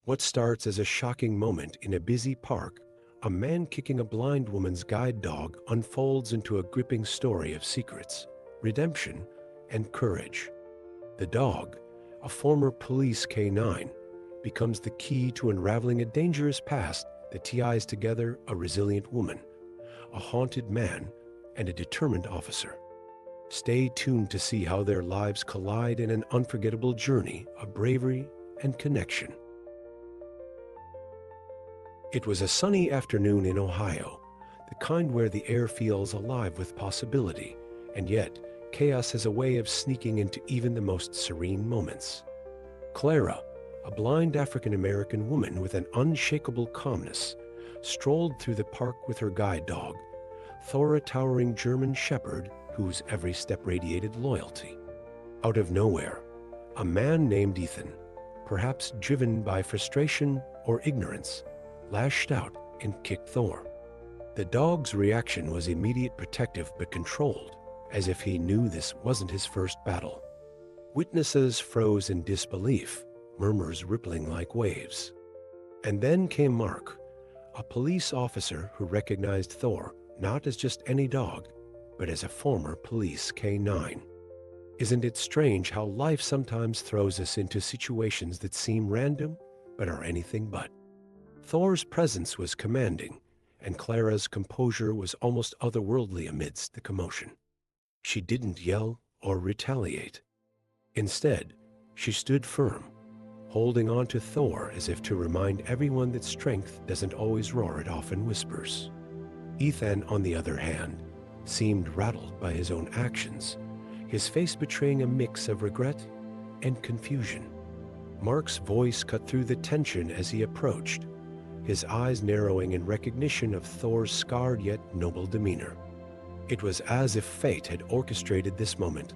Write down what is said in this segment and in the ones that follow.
What starts as a shocking moment in a busy park, a man kicking a blind woman's guide dog, unfolds into a gripping story of secrets, redemption, and courage. The dog, a former police K9, becomes the key to unraveling a dangerous past that ties together a resilient woman, a haunted man, and a determined officer. Stay tuned to see how their lives collide in an unforgettable journey of bravery and connection. It was a sunny afternoon in Ohio, the kind where the air feels alive with possibility, and yet chaos has a way of sneaking into even the most serene moments. Clara, a blind African-American woman with an unshakable calmness, strolled through the park with her guide dog, Thor, a towering German shepherd whose every step radiated loyalty. Out of nowhere, a man named Ethan, perhaps driven by frustration or ignorance, lashed out and kicked Thor. The dog's reaction was immediate, protective but controlled, as if he knew this wasn't his first battle. Witnesses froze in disbelief, murmurs rippling like waves. And then came Mark, a police officer who recognized Thor not as just any dog, but as a former police K9. Isn't it strange how life sometimes throws us into situations that seem random, but are anything but? Thor's presence was commanding, and Clara's composure was almost otherworldly amidst the commotion. She didn't yell or retaliate. Instead, she stood firm, holding on to Thor as if to remind everyone that strength doesn't always roar, it often whispers. Ethan, on the other hand, seemed rattled by his own actions, his face betraying a mix of regret and confusion. Mark's voice cut through the tension as he approached, his eyes narrowing in recognition of Thor's scarred yet noble demeanor. It was as if fate had orchestrated this moment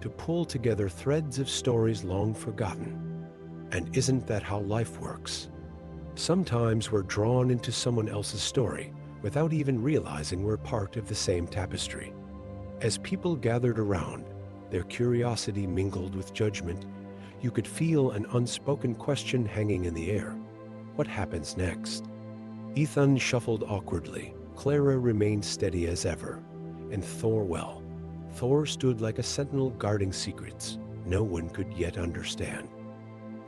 to pull together threads of stories long forgotten. And isn't that how life works? Sometimes we're drawn into someone else's story without even realizing we're part of the same tapestry. As people gathered around, their curiosity mingled with judgment, you could feel an unspoken question hanging in the air. What happens next? Ethan shuffled awkwardly. Clara remained steady as ever. And Thor stood like a sentinel guarding secrets no one could yet understand.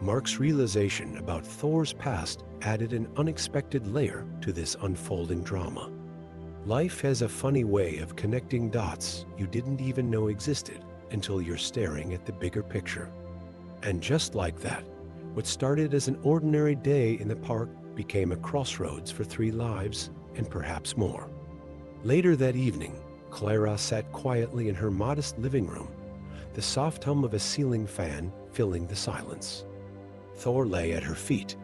Mark's realization about Thor's past added an unexpected layer to this unfolding drama. Life has a funny way of connecting dots you didn't even know existed until you're staring at the bigger picture. And just like that, what started as an ordinary day in the park became a crossroads for 3 lives and perhaps more. Later that evening, Clara sat quietly in her modest living room, the soft hum of a ceiling fan filling the silence. Thor lay at her feet,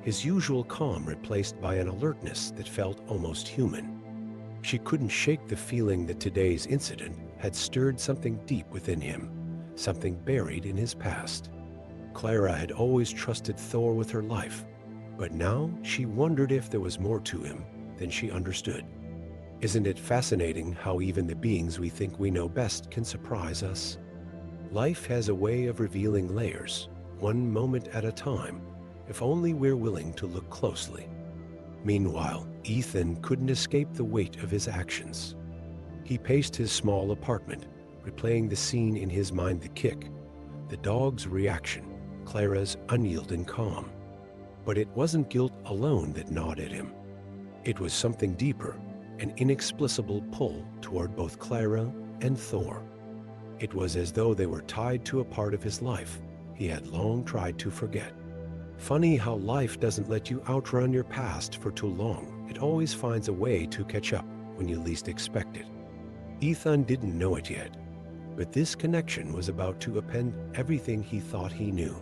his usual calm replaced by an alertness that felt almost human. She couldn't shake the feeling that today's incident had stirred something deep within him, something buried in his past. Clara had always trusted Thor with her life, but now she wondered if there was more to him than she understood. Isn't it fascinating how even the beings we think we know best can surprise us? Life has a way of revealing layers, one moment at a time, if only we're willing to look closely. Meanwhile, Ethan couldn't escape the weight of his actions. He paced his small apartment, replaying the scene in his mind: the kick, the dog's reaction, Clara's unyielding calm. But it wasn't guilt alone that gnawed at him. It was something deeper, an inexplicable pull toward both Clara and Thor. It was as though they were tied to a part of his life he had long tried to forget. Funny how life doesn't let you outrun your past for too long. It always finds a way to catch up when you least expect it. Ethan didn't know it yet, but this connection was about to upend everything he thought he knew.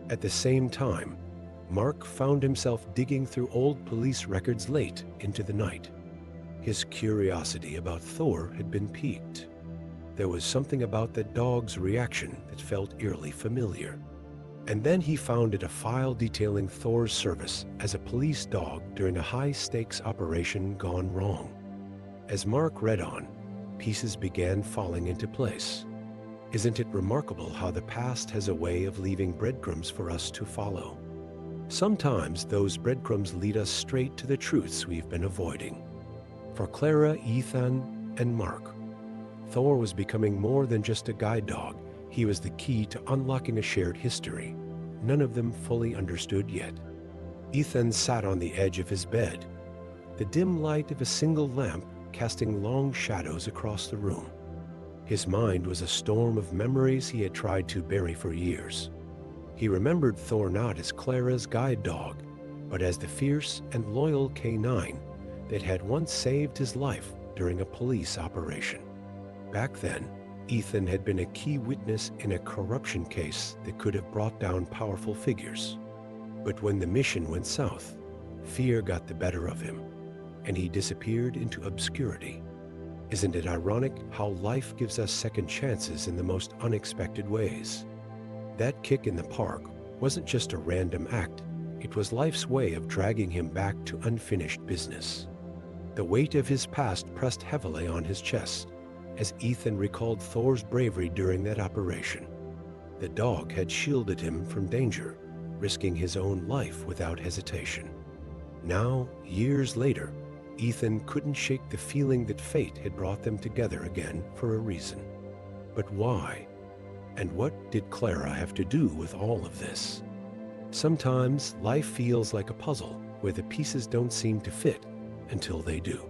At the same time, Mark found himself digging through old police records late into the night. His curiosity about Thor had been piqued. There was something about that dog's reaction that felt eerily familiar. And then he found a file detailing Thor's service as a police dog during a high-stakes operation gone wrong. As Mark read on, pieces began falling into place. Isn't it remarkable how the past has a way of leaving breadcrumbs for us to follow? Sometimes those breadcrumbs lead us straight to the truths we've been avoiding. For Clara, Ethan, and Mark, Thor was becoming more than just a guide dog. He was the key to unlocking a shared history, none of them fully understood yet. Ethan sat on the edge of his bed, the dim light of a single lamp casting long shadows across the room. His mind was a storm of memories he had tried to bury for years. He remembered Thor not as Clara's guide dog, but as the fierce and loyal K9 that had once saved his life during a police operation. Back then, Ethan had been a key witness in a corruption case that could have brought down powerful figures. But when the mission went south, fear got the better of him, and he disappeared into obscurity. Isn't it ironic how life gives us second chances in the most unexpected ways? That kick in the park wasn't just a random act, it was life's way of dragging him back to unfinished business. The weight of his past pressed heavily on his chest as Ethan recalled Thor's bravery during that operation. The dog had shielded him from danger, risking his own life without hesitation. Now, years later, Ethan couldn't shake the feeling that fate had brought them together again for a reason. But why? And what did Clara have to do with all of this? Sometimes life feels like a puzzle where the pieces don't seem to fit until they do.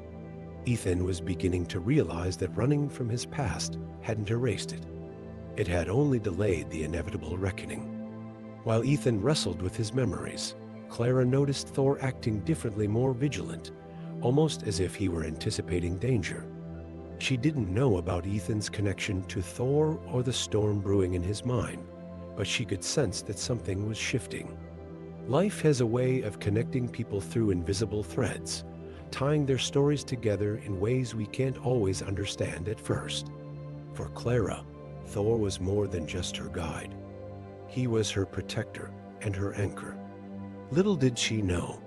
Ethan was beginning to realize that running from his past hadn't erased it. It had only delayed the inevitable reckoning. While Ethan wrestled with his memories, Clara noticed Thor acting differently, more vigilant, almost as if he were anticipating danger. She didn't know about Ethan's connection to Thor or the storm brewing in his mind, but she could sense that something was shifting. Life has a way of connecting people through invisible threads, tying their stories together in ways we can't always understand at first. For Clara, Thor was more than just her guide. He was her protector and her anchor. Little did she know,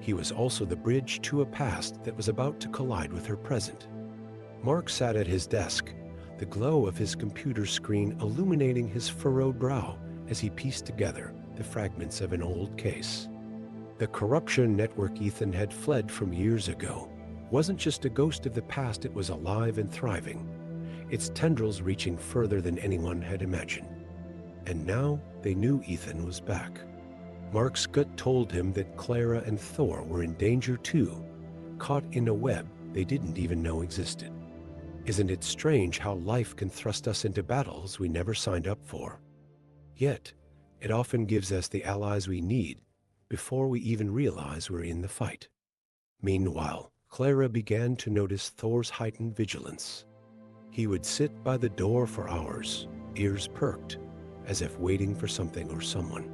he was also the bridge to a past that was about to collide with her present. Mark sat at his desk, the glow of his computer screen illuminating his furrowed brow as he pieced together the fragments of an old case. The corruption network Ethan had fled from years ago wasn't just a ghost of the past, it was alive and thriving, its tendrils reaching further than anyone had imagined. And now they knew Ethan was back. Mark's gut told him that Clara and Thor were in danger too, caught in a web they didn't even know existed. Isn't it strange how life can thrust us into battles we never signed up for? Yet, it often gives us the allies we need before we even realize we're in the fight. Meanwhile, Clara began to notice Thor's heightened vigilance. He would sit by the door for hours, ears perked, as if waiting for something or someone.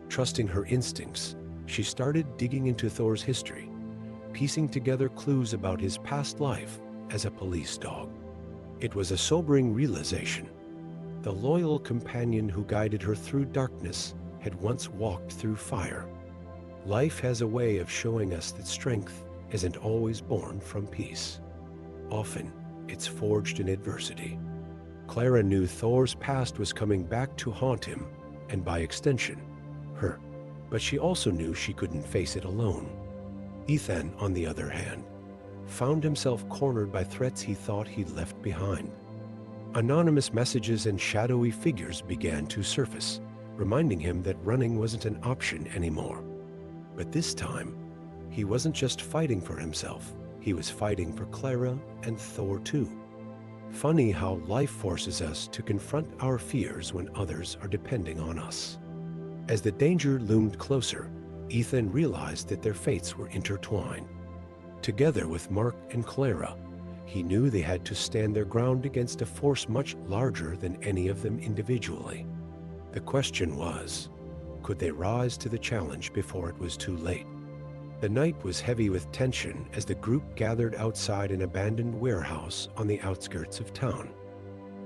Trusting her instincts, she started digging into Thor's history, piecing together clues about his past life as a police dog. It was a sobering realization. The loyal companion who guided her through darkness had once walked through fire. Life has a way of showing us that strength isn't always born from peace. Often, it's forged in adversity. Clara knew Thor's past was coming back to haunt him, and by extension, her. But she also knew she couldn't face it alone. Ethan, on the other hand, found himself cornered by threats he thought he'd left behind. Anonymous messages and shadowy figures began to surface, reminding him that running wasn't an option anymore. But this time, he wasn't just fighting for himself, he was fighting for Clara and Thor too. Funny how life forces us to confront our fears when others are depending on us. As the danger loomed closer, Ethan realized that their fates were intertwined. Together with Mark and Clara, he knew they had to stand their ground against a force much larger than any of them individually. The question was, could they rise to the challenge before it was too late? The night was heavy with tension as the group gathered outside an abandoned warehouse on the outskirts of town.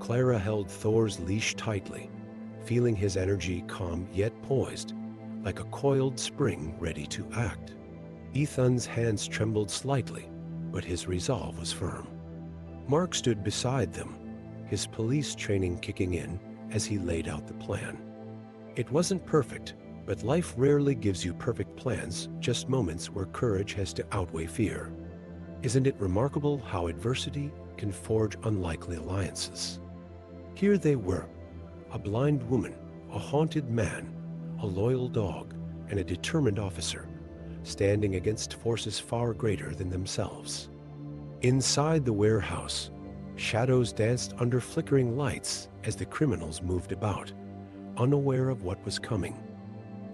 Clara held Thor's leash tightly, feeling his energy calm yet poised, like a coiled spring ready to act. Ethan's hands trembled slightly, but his resolve was firm. Mark stood beside them, his police training kicking in as he laid out the plan. It wasn't perfect, But life rarely gives you perfect plans, just moments where courage has to outweigh fear. Isn't it remarkable how adversity can forge unlikely alliances? Here they were, a blind woman, a haunted man, a loyal dog, and a determined officer, standing against forces far greater than themselves. Inside the warehouse, shadows danced under flickering lights as the criminals moved about, unaware of what was coming.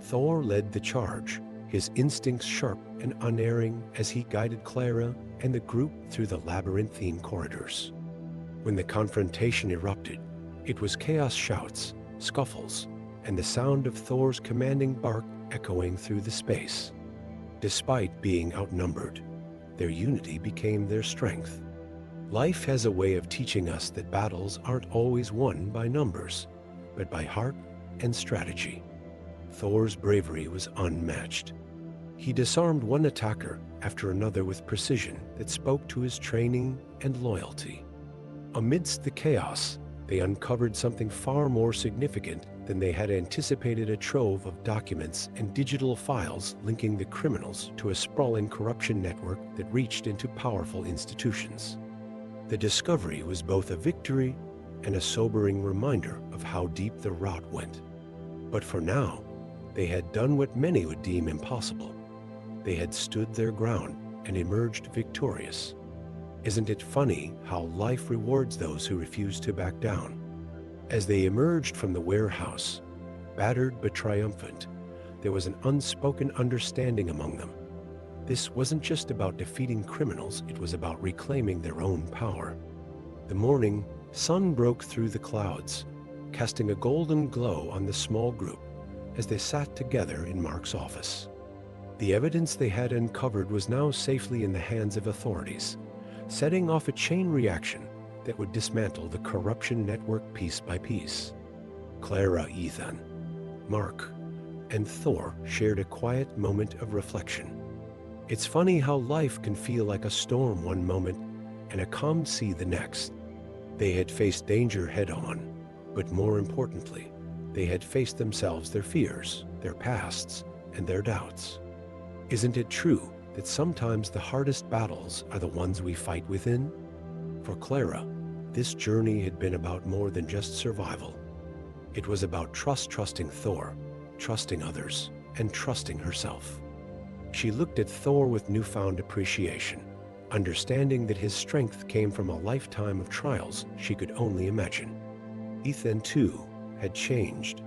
Thor led the charge, his instincts sharp and unerring as he guided Clara and the group through the labyrinthine corridors. When the confrontation erupted, it was chaos, shouts, scuffles, and the sound of Thor's commanding bark echoing through the space. Despite being outnumbered, their unity became their strength. Life has a way of teaching us that battles aren't always won by numbers, but by heart and strategy. Thor's bravery was unmatched. He disarmed one attacker after another with precision that spoke to his training and loyalty. Amidst the chaos, they uncovered something far more significant than they had anticipated: a trove of documents and digital files linking the criminals to a sprawling corruption network that reached into powerful institutions. The discovery was both a victory and a sobering reminder of how deep the rot went. But for now, they had done what many would deem impossible. They had stood their ground and emerged victorious. Isn't it funny how life rewards those who refuse to back down? As they emerged from the warehouse, battered but triumphant, there was an unspoken understanding among them. This wasn't just about defeating criminals, it was about reclaiming their own power. The morning sun broke through the clouds, casting a golden glow on the small group as they sat together in Mark's office. The evidence they had uncovered was now safely in the hands of authorities, setting off a chain reaction that would dismantle the corruption network piece by piece. Clara, Ethan, Mark, and Thor shared a quiet moment of reflection. It's funny how life can feel like a storm one moment and a calm sea the next. They had faced danger head-on, but more importantly, they had faced themselves, their fears, their pasts, and their doubts. Isn't it true that sometimes the hardest battles are the ones we fight within? For Clara, this journey had been about more than just survival. It was about trusting Thor, trusting others, and trusting herself. She looked at Thor with newfound appreciation, understanding that his strength came from a lifetime of trials she could only imagine. Ethan, too, had changed.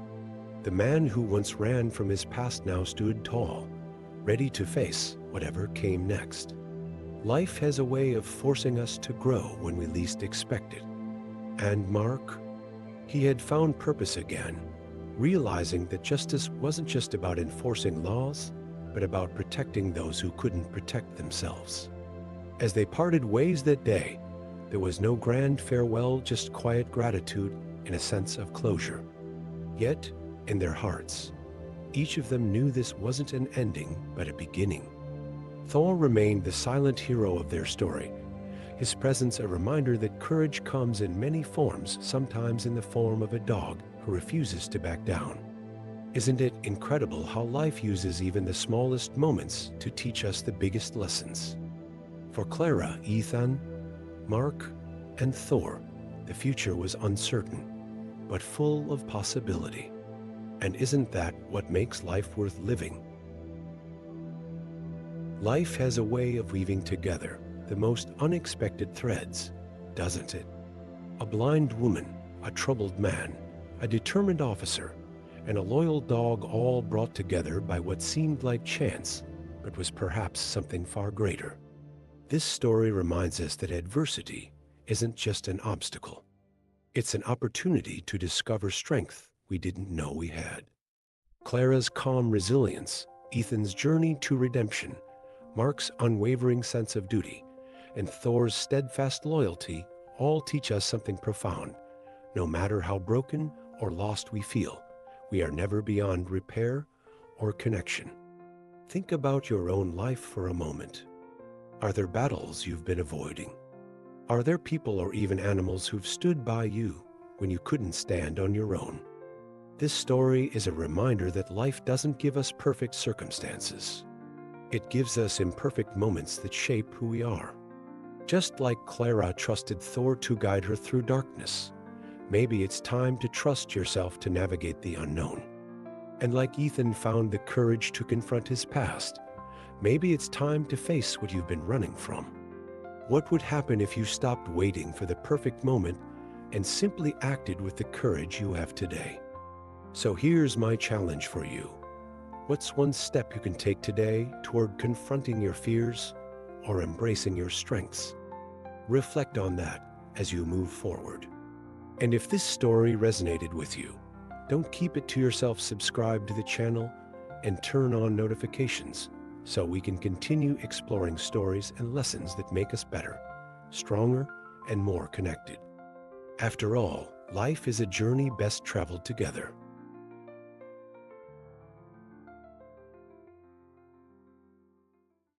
The man who once ran from his past now stood tall, ready to face whatever came next. Life has a way of forcing us to grow when we least expect it. And Mark, he had found purpose again, realizing that justice wasn't just about enforcing laws, but about protecting those who couldn't protect themselves. As they parted ways that day, there was no grand farewell, just quiet gratitude and a sense of closure. Yet, in their hearts, each of them knew this wasn't an ending, but a beginning. Thor remained the silent hero of their story, his presence a reminder that courage comes in many forms, sometimes in the form of a dog who refuses to back down. Isn't it incredible how life uses even the smallest moments to teach us the biggest lessons? For Clara, Ethan, Mark, and Thor, the future was uncertain, but full of possibility. And isn't that what makes life worth living? Life has a way of weaving together the most unexpected threads, doesn't it? A blind woman, a troubled man, a determined officer, and a loyal dog, all brought together by what seemed like chance, but was perhaps something far greater. This story reminds us that adversity isn't just an obstacle. It's an opportunity to discover strength we didn't know we had. Clara's calm resilience, Ethan's journey to redemption, Mark's unwavering sense of duty, and Thor's steadfast loyalty all teach us something profound. No matter how broken or lost we feel, we are never beyond repair or connection. Think about your own life for a moment. Are there battles you've been avoiding? Are there people or even animals who've stood by you when you couldn't stand on your own? This story is a reminder that life doesn't give us perfect circumstances. It gives us imperfect moments that shape who we are. Just like Clara trusted Thor to guide her through darkness, maybe it's time to trust yourself to navigate the unknown. And like Ethan found the courage to confront his past, maybe it's time to face what you've been running from. What would happen if you stopped waiting for the perfect moment and simply acted with the courage you have today? So here's my challenge for you. What's one step you can take today toward confronting your fears or embracing your strengths? Reflect on that as you move forward. And if this story resonated with you, don't keep it to yourself. Subscribe to the channel and turn on notifications so we can continue exploring stories and lessons that make us better, stronger, and more connected. After all, life is a journey best traveled together.